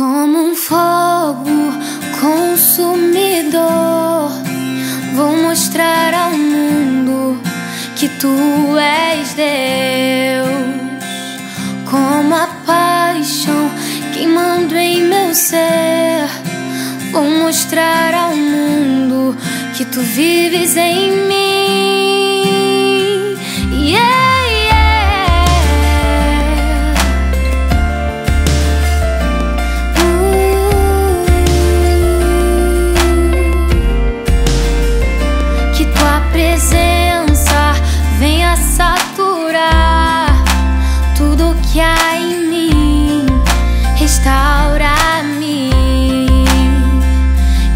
Como um fogo consumidor, vou mostrar ao mundo que tu és Deus. Como a paixão queimando em meu ser, vou mostrar ao mundo que tu vives em mim. Yeah. Presença venha saturar tudo que há em mim, restaura-me,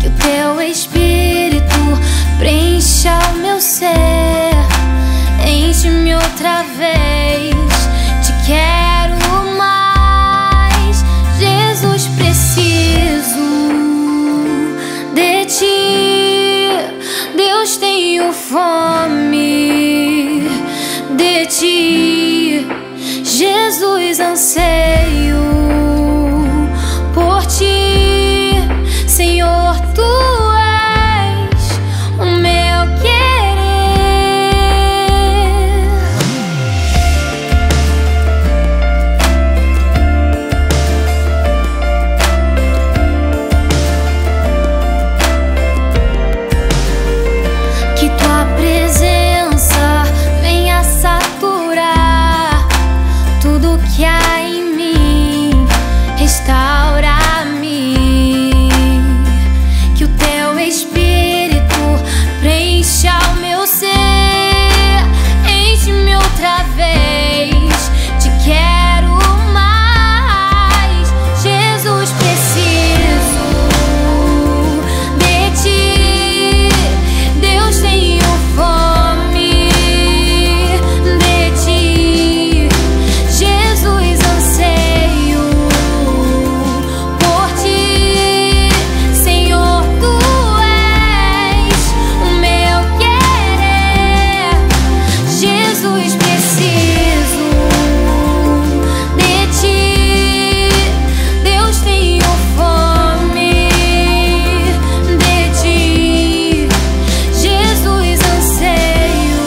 que o teu Espírito preencha o meu ser, enche-me outra vez, te quero mais, Jesus, preciso de ti, Deus, tenho fome de ti, Jesus, anseio por ti, Senhor, tu és o meu querer. Que tua presença venha saturar tudo que há em mim, restaura-me, que o teu Espírito preencha o meu ser, enche-me outra vez, te quero mais, Jesus, preciso de ti, Deus, tenho fome de ti, Jesus, anseio por ti, Senhor, tu és o meu querer, Jesus, preciso de ti, Deus, tenho fome de ti, Jesus, anseio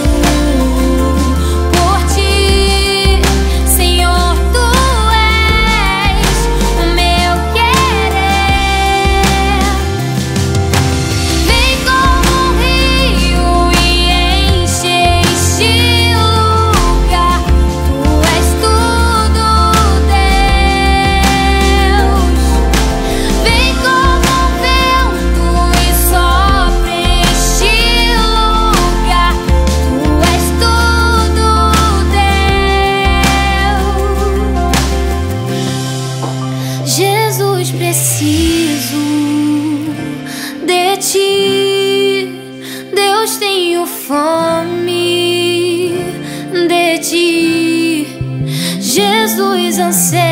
por ti, Senhor, tu és o meu querer. Vem como um rio e enche este lugar, tu és tudo, Deus. Vem como um vento e sopra este lugar, tu és tudo, Deus. Jesus, preciso de ti, Deus, tenho fome de ti, Jesus, anseio